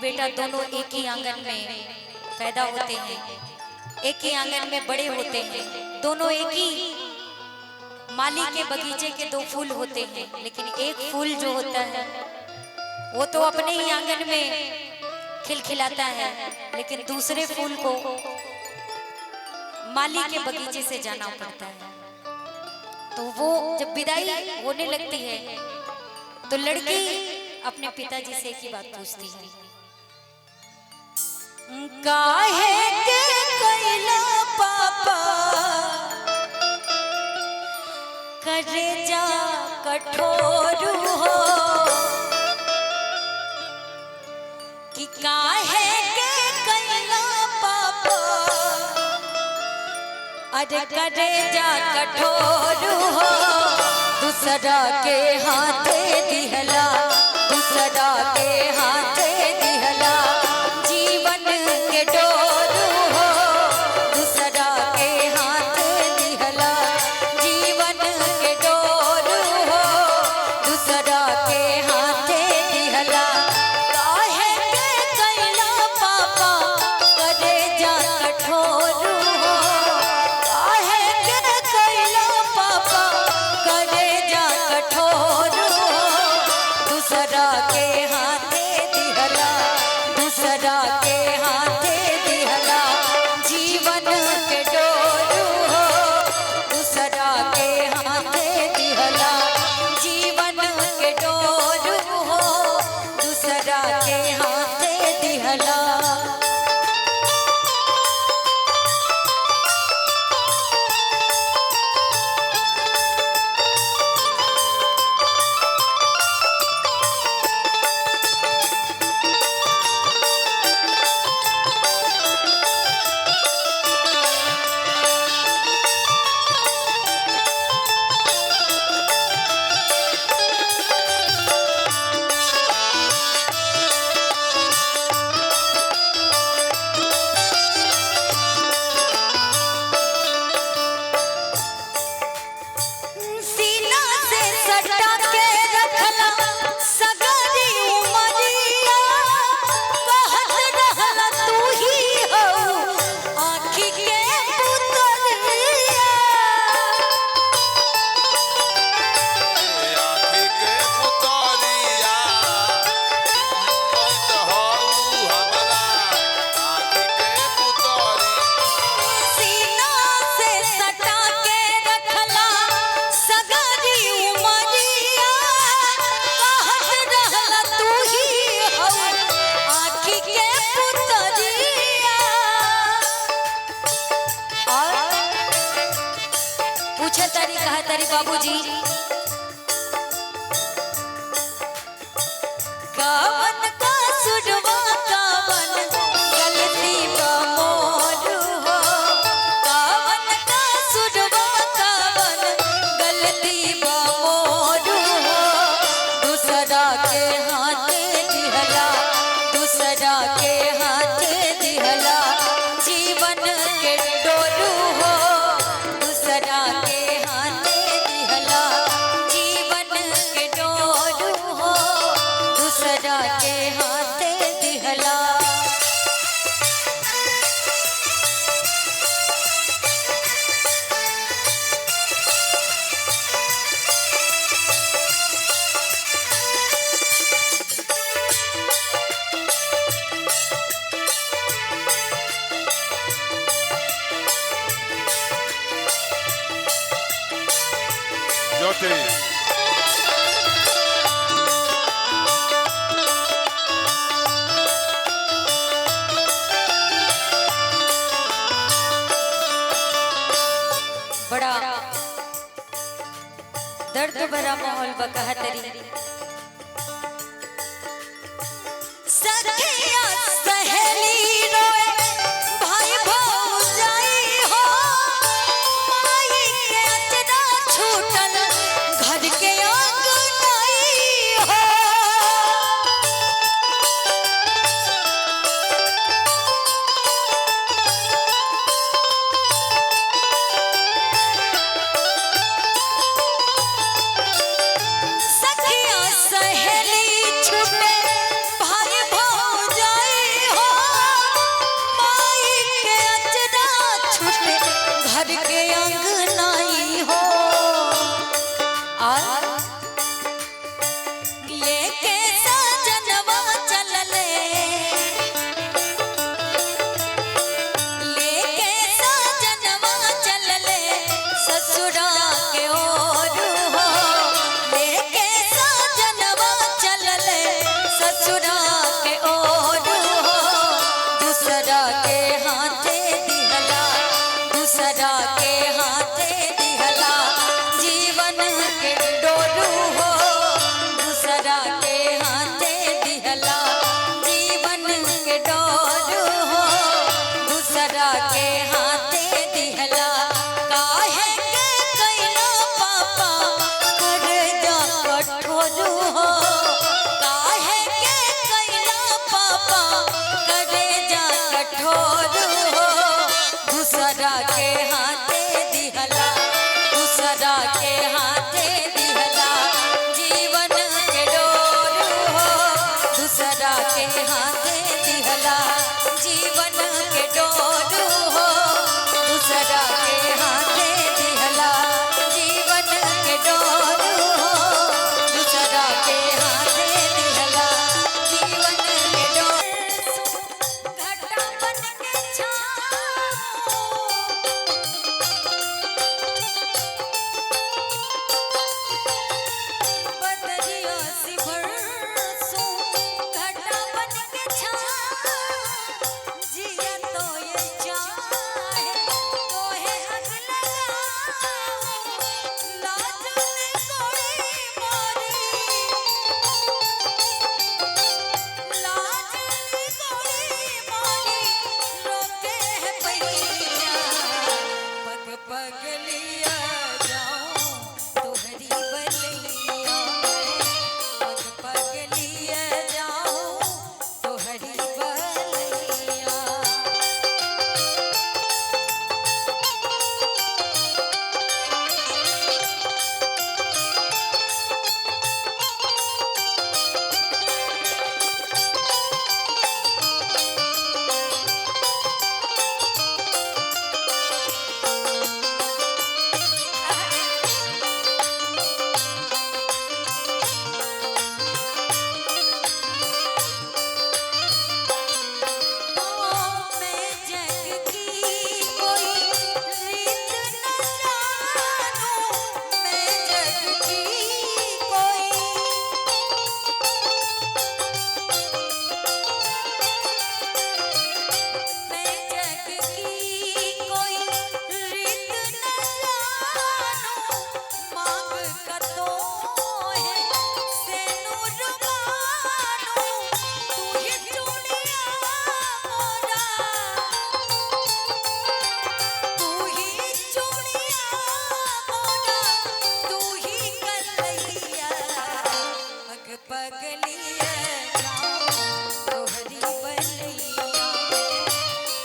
बेटा दोनों एक ही आंगन में पैदा होते हैं, एक ही आंगन में बड़े होते हैं, दोनों एक ही माली के बगीचे के दो फूल होते हैं, लेकिन एक फूल जो होता है वो तो अपने ही आंगन में खिलखिलाता है, लेकिन दूसरे फूल को माली के बगीचे से जाना पड़ता है। तो वो जब विदाई होने लगती है तो लड़की अपने पिताजी से एक ही बात पूछती है, काहे के कैला पापा करे जा कठोर हो, कि काहे के कैला पापा अरे करे जा कठोर हो, दूसरा के हाथे दिहला, दूसरा के हाथे दिहला, जीवन के डोर हो, दूसरा के हाथे दिहला, जीवन के डोर हो, दूसरा के हाथे दिहला, काहे के कैला पापा करे जा कठोर हो, काहे के कैला पापा करे जा कठोर हो, दूसरा के हाथे दिहला, दूसरा के हाथे दिहला, जीवन के डोर हो, दूसरा के हाथे दिहला, जीवन के डोर हो, दूसरा के हाथे दिहला। सीना से सटा के रखला सगरी उमरिया, कहत रहला तू ही हो आँखी के पुतरिया, आँखी के पुतरिया मत हऊ हमरा, आँखी के पुतरिया सीना से सटा के रखला सगरी उमरिया, कहत रहला तू ही हो आँखी के पुतरिया। और पूछे तारी कहा तारी बाबूजी, कावन का सुरवा कावन गलती बमोर हो, कावन का सुरवा कावन गलती बमोर हो, दूसरा के हाथे दिहला, दूसरा के हाथे दिहला, जीवन के डोरू हो, दूसरा के हाथे दिहला, जीवन के डोरू हो, दूसरा के हाथे दिहला। ज्योति बड़ा दर्द भरा माहौल बका तरी, सखिया सहेली रोए भाई भौजाई हो, माई के अचरा छूटल घर के अंगनाई हो, सखिया घर के अंगनाई हो और लेके सजनवा चलले लेके सजनवा चलले ससुरा के ओर हो लेके सजनवा चलले ससुरा के ओर हो दूसरा के हाथे दिहला दूसरा के हाथे दिहला जीवन के डोरू हो दूसरा के हाथे दिहला जीवन के डोरू हो दूसरा के हाथे दिहला काहे के कैला पापा कर जा कठोर हो काहे के कैला पापा कर जा कठोर हो दूसरा के हाथे दिहला दूसरा के हाथे दिहला जीवन के डोर हो दूसरा के हाथे दिहला जीवन के डोर हो दूसरा के हाथे दिहला जीवन के डोर हो दूसरा के हाथे दिहला जीवन के डोर घटा बन के छाओ बदरिया सी बरसों घटा बन के छाओ जिया तो ये चाहे तोहे अग लगाओ लाज ने कोड़ी मोरी लाज ने कोड़ी मोरी रोके है पैया पग पग लिया जाऊं तोहरी बलैया पग पग लिया जाऊं तोहरी बलैया मैं जग की कोई रीत न जानूं मैं जग की कोई मैं जग की कोई रीत न जानूं मांग का तो है सेनूर मानूं तू ही चूड़िया मोरा तू ही चूड़िया मोरा तू ही कलैया पग पग लिया जाऊं तोहरी बलैया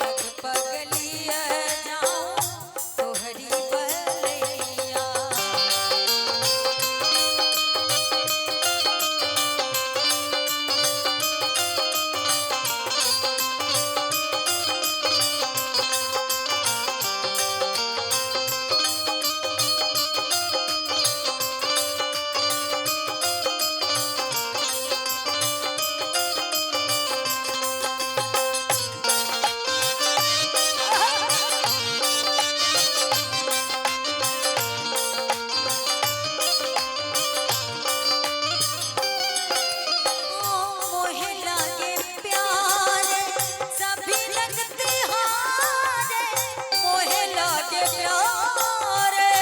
पग पग लिया जाऊं तोहरी बलैया मोहे लागे प्यारे सभी लगते हारे मोहे लागे प्यारे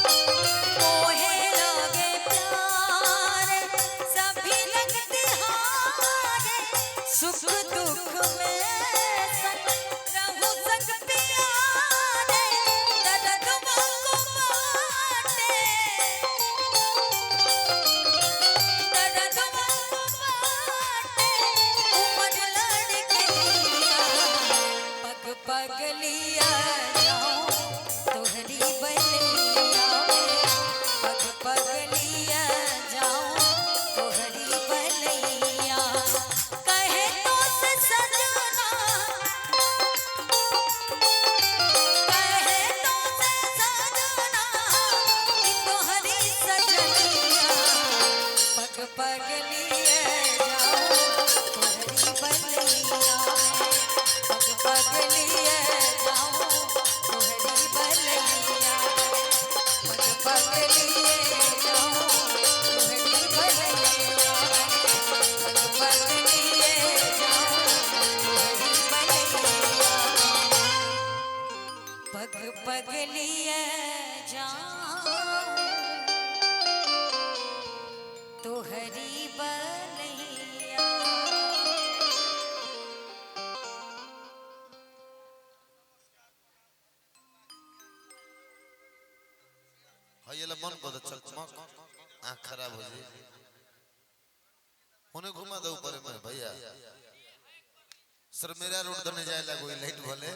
मोहे लागे प्यारे सभी लगते हारे सुख दुख में संग रहूं संग प्यारे दर्द मुझको बांटे दर्द मुझको बांटे उम्र लड़के लिया पग पग लिया जाऊं तोहरी बलैया पग पग लिया जाऊं तोहरी बलैया कहे तो से सजना मन को चकमक आँख खराब हो जाए उन्हें घुमा दो ऊपर में भैया सर मेरा रोड धरने जाए लगो लाइट भले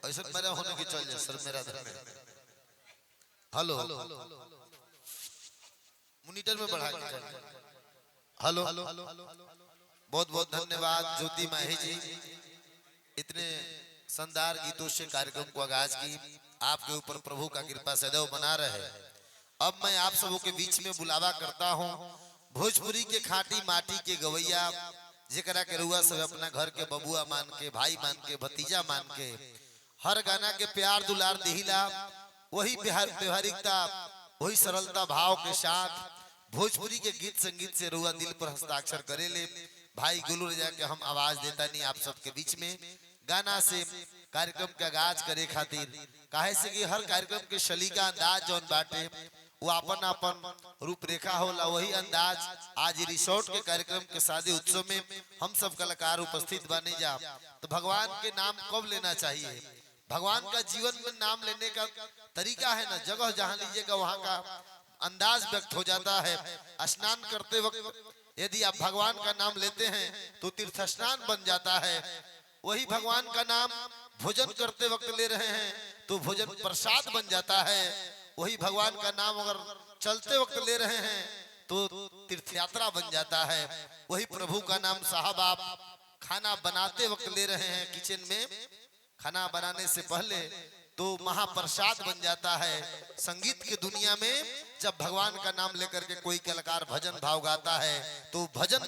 ऐसा मेरा होने की चल जाए सर मेरा धरने हेलो मॉनिटर में बढ़ा के हेलो बहुत बहुत धन्यवाद ज्योति माही जी इतने शानदार गीतों से कार्यक्रम को आगाज की आपके ऊपर प्रभु का कृपा सदैव बना रहे। अब मैं आप सबों के बीच में बुलावा करता हूँ भोजपुरी के खाटी माटी के गवैया जेकरा के रुआ सब अपना घर के बबुआ मान के भाई मान के भतीजा मान के हर गाना के प्यार दुलार दिहिला वही व्यवहारिकता वही सरलता भाव के साथ भोजपुरी के गीत संगीत से रुआ दिल पर हस्ताक्षर करे ले भाई गुलू रजा के हम आवाज देता नहीं आप सबके बीच में गाना से कार्यक्रम का आगाज करे खातिर काहे से कि हर कार्यक्रम के शलीका अंदाज जौन बाटे वो अपन अपन रूपरेखा होला वही अंदाज आज रिसोर्ट के कार्यक्रम के शादी उत्सव में हम सब कलाकार उपस्थित बने जा तो भगवान के नाम कब लेना चाहिए भगवान का जीवन में नाम लेने का तरीका है ना जगह जहाँ लीजिएगा वहाँ का अंदाज व्यक्त हो जाता है। स्नान करते वक्त यदि आप भगवान का नाम लेते हैं तो तीर्थ स्नान बन जाता है। वही भगवान का नाम भोजन करते वक्त ले रहे हैं तो भोजन प्रसाद बन जाता है। वही भगवान का नाम अगर चलते वक्त ले रहे हैं तो तीर्थ यात्रा बन जाता है। वही प्रभु का नाम साहब आप खाना बनाते वक्त ले रहे हैं किचन में खाना बनाने से पहले तो महाप्रसाद बन जाता है। संगीत की दुनिया में जब भगवान का नाम लेकर के कोई कलाकार भजन भाव गाता है तो भजन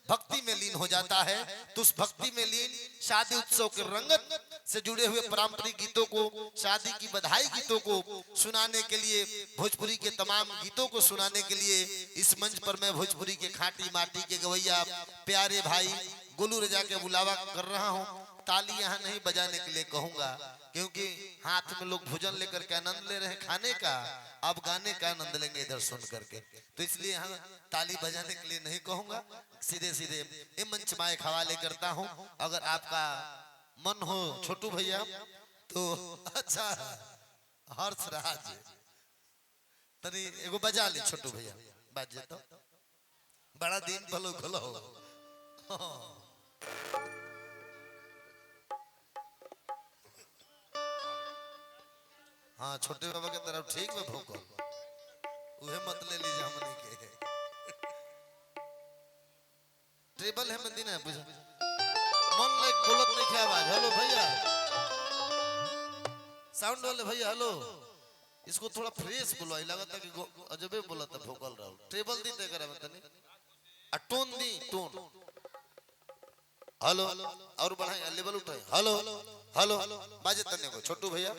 भक्ति में लीन हो जाता है। तो उस भक्ति में लीन शादी उत्सव के रंगत से जुड़े हुए पारंपरिक गीतों को शादी की बधाई गीतों को सुनाने के लिए भोजपुरी के तमाम गीतों को सुनाने के लिए इस मंच पर मैं भोजपुरी के खाटी माटी के गवैया प्यारे भाई गुलू रजा के बुलावा कर रहा हूँ। ताली यहाँ नहीं बजाने के लिए कहूंगा क्योंकि हाथ में लोग भोजन लेकर के आनंद ले रहे हैं खाने का अब गाने का आनंद लेंगे इधर सुन करके तो इसलिए यहाँ ताली बजाने के लिए नहीं कहूंगा सीधे सीधे ये मंच माए हवाले करता हूँ। अगर आपका मन हो छोटू भैया तो अच्छा हर्ष राज तनी एगो बजा ले छोटू भैया बाजे तो बड़ा दिन भलो भलो हाँ छोटे बाबा के तरफ ठीक में भूको उहे मत ले लीजिए हमने के टेबल है मंदी ना बुझा मन लाइक बोलत नहीं क्या आवाज हेलो भैया साउंड वाले भैया हेलो इसको थोड़ा फ्रेश बोलो लगता कि अजबे बोला था भोकल राहुल टेबल दी ते करे मतलब नहीं टोन दी टोन हेलो और बढ़ाए लेवल उठाए हेलो हेलो बाजे तने को छोटू भैया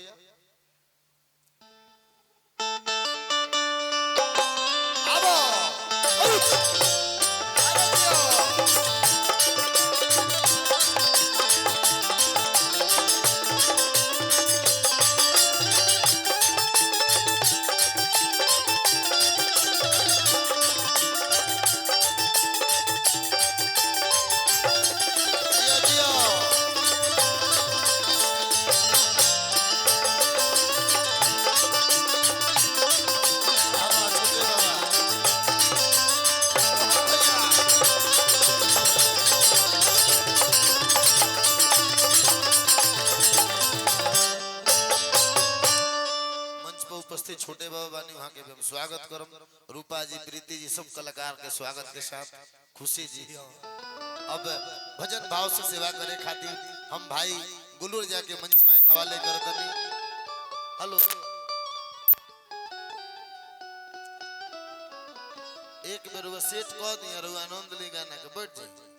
छोटे बाबा बानी वहाँ के भी हम स्वागत करम रूपा जी प्रीति जी सब कलाकार के स्वागत के साथ खुशी जी अब भजन भाव से सेवा करे खातिर हम भाई गुलू रजा के मंच में हवाले कर दनी हेलो एक बेर वो सेट कह दिया आनंद ले गाना के बैठ जाए।